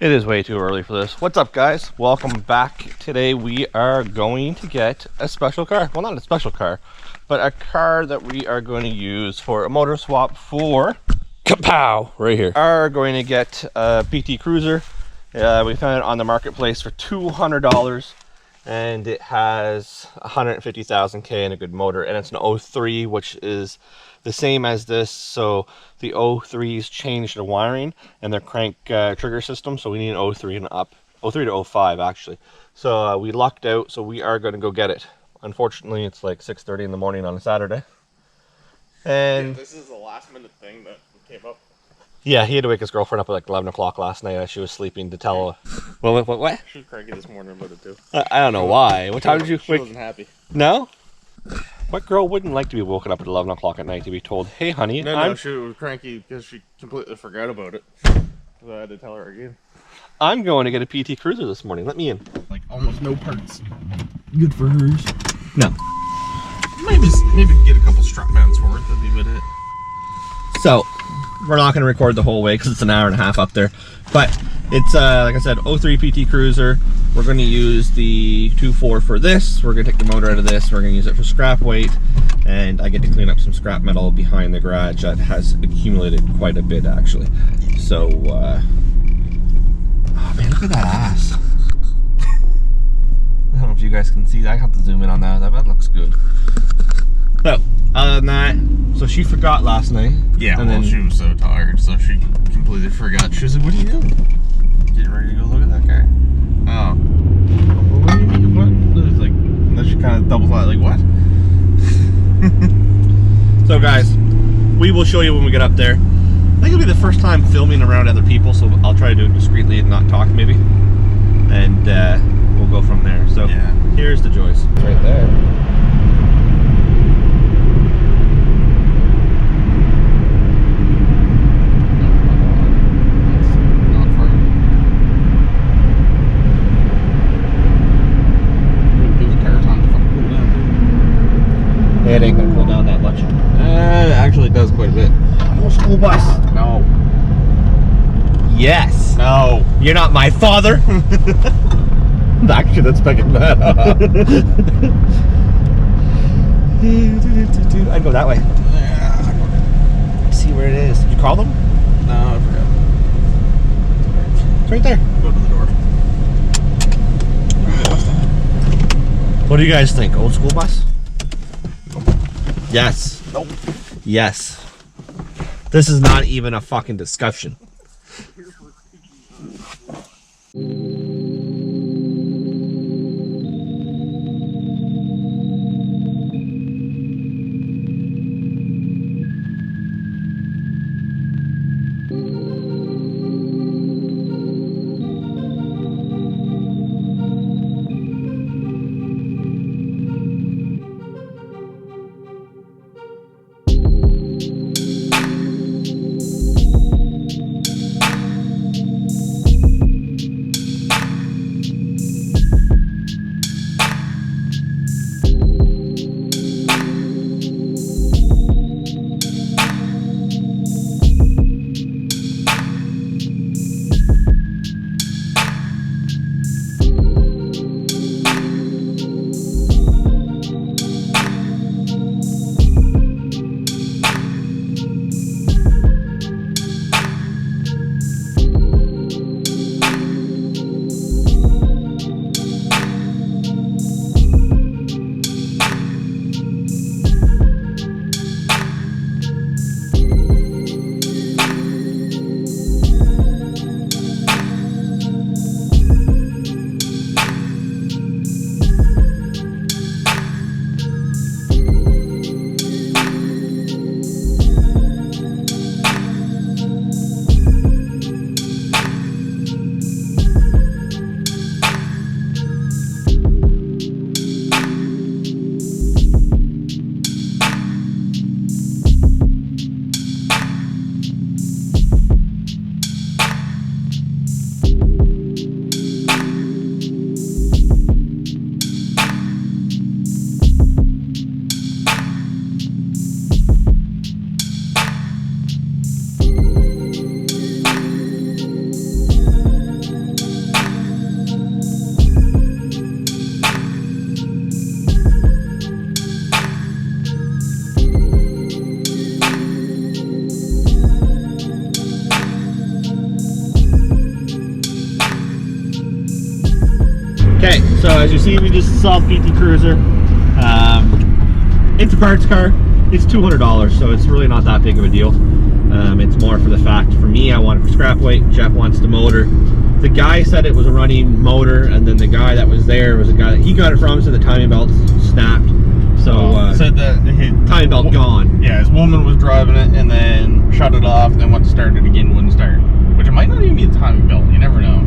It is way too early for this. What's up, guys? Welcome back. Today we are going to get a special car. Well, not a special car, but a car that we are going to use for a motor swap for kapow right here. We are going to get a PT Cruiser. We found it on the marketplace for $200, and it has 150,000 K and a good motor, and it's an 03, which is the same as this. So the 03s changed the wiring and their crank trigger system, so we need an 03 and up. 03 to 05 actually. So we lucked out, so we are going to go get it. Unfortunately, it's like 6:30 in the morning on a Saturday. And yeah, this is a last minute thing that came up. Yeah, he had to wake his girlfriend up at like 11 o'clock last night as she was sleeping to tell her. Well, what? She was cranky this morning about it too. I don't know why. What time did you She wake? wasn't happy. No? What girl wouldn't like to be woken up at 11 o'clock at night to be told, hey, honey, No, she was cranky because she completely forgot about it. So I had to tell her again. I'm going to get a PT Cruiser this morning. Let me in. Like almost no parts. Good for hers. No. Maybe get a couple strap mounts for it. That'd be about it. So, we're not going to record the whole way because it's an hour and a half up there. But it's, like I said, 03 PT Cruiser. We're going to use the 2.4 for this. We're going to take the motor out of this. We're going to use it for scrap weight. And I get to clean up some scrap metal behind the garage that has accumulated quite a bit, actually. So, oh man, look at that ass. I don't know if you guys can see that. I have to zoom in on that. That looks good. So, other than that, so she forgot last night. Yeah, and then she was so tired, so she completely forgot. She was like, what are you doing? Getting ready to go look at that car. Oh. Well, what do you mean? What? It was like, and then she kind of doubles out, like, what? So, guys, we will show you when we get up there. I think it'll be the first time filming around other people, so I'll try to do it discreetly and not talk, maybe. And we'll go from there. So, yeah. Here's the joys. Right there. It ain't gonna cool down that much. It actually does quite a bit. Oh, school bus. No. Yes. No. You're not my father. Actually, that's picking that up. I'd go that way. See where it is. Did you call them? No, I forgot. It's right there. Go to the door. What do you guys think? Old school bus? Yes. Nope. Yes. This is not even a fucking discussion. Okay, so as you see, we just saw the PT Cruiser. It's a parts car. It's $200, so it's really not that big of a deal. It's more for the fact, for me, I want it for scrap weight. Jeff wants the motor. The guy said it was a running motor, and then the guy that was there was a guy that he got it from, so the timing belt snapped. So said that his timing belt gone. Yeah, his woman was driving it and then shut it off, and then went to start it again, wouldn't start. Which it might not even be a timing belt. You never know.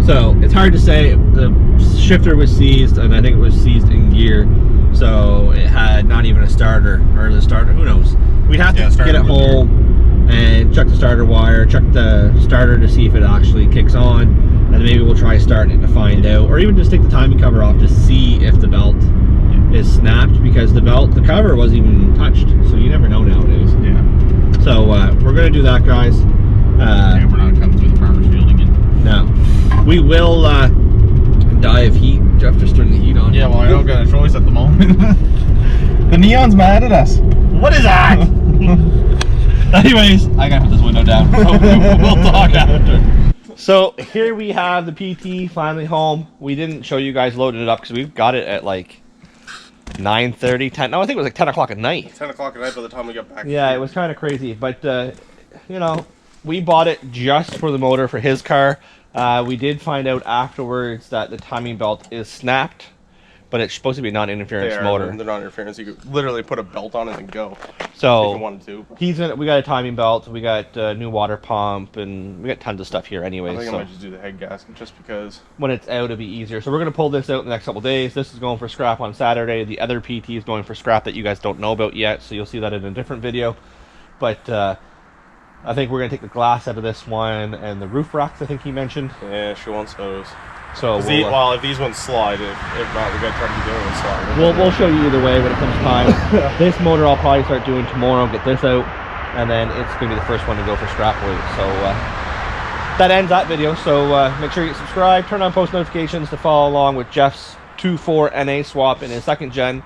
So it's hard to say. The shifter was seized, and I think it was seized in gear. So it had not even a starter, or the starter, who knows. We'd have to get it home and check the starter wire, check the starter to see if it actually kicks on, and then maybe we'll try starting it to find out, or even just take the timing cover off to see if the belt is snapped, because the cover wasn't even touched, so you never know nowadays. Yeah. So we're gonna do that, guys. Yeah, we're not coming through the farmer's field again. No. We will die of heat. Jeff just turned the heat on. Yeah, well, I don't got a choice at the moment. The neon's mad at us. What is that? Anyways, I gotta put this window down. So we'll talk after. So here we have the PT finally home. We didn't show you guys loading it up because we got it at like 9:30, 10. No, I think it was like 10 o'clock at night. 10 o'clock at night by the time we got back. Yeah, it was kind of crazy, but you know, we bought it just for the motor for his car. We did find out afterwards that the timing belt is snapped, but it's supposed to be a non-interference motor. They're non-interference. You could literally put a belt on it and go. So if you wanted to. We got a timing belt, we got a new water pump, and we got tons of stuff here anyway. I think so I might just do the head gasket just because. When it's out, it'll be easier. So we're gonna pull this out in the next couple days. This is going for scrap on Saturday. The other PT is going for scrap that you guys don't know about yet, so you'll see that in a different video. But I think we're gonna take the glass out of this one and the roof racks, I think he mentioned. Yeah, she wants those. So well, if these ones slide, if not, we gotta try to do the other ones slide. We'll show you either way when it comes time. This motor I'll probably start doing tomorrow, get this out, and then it's gonna be the first one to go for scrap weight. So that ends that video. So make sure you subscribe, turn on post notifications to follow along with Jeff's 2.4 NA swap in his second gen.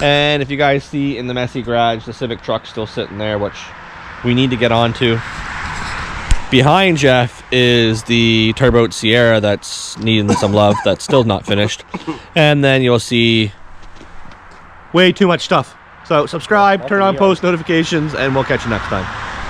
And if you guys see in the messy garage, the Civic truck still sitting there, which we need to get onto. Behind Jeff is the Turbo Sierra that's needing some love. That's still not finished. And then you'll see way too much stuff. So subscribe, turn on post notifications, and we'll catch you next time.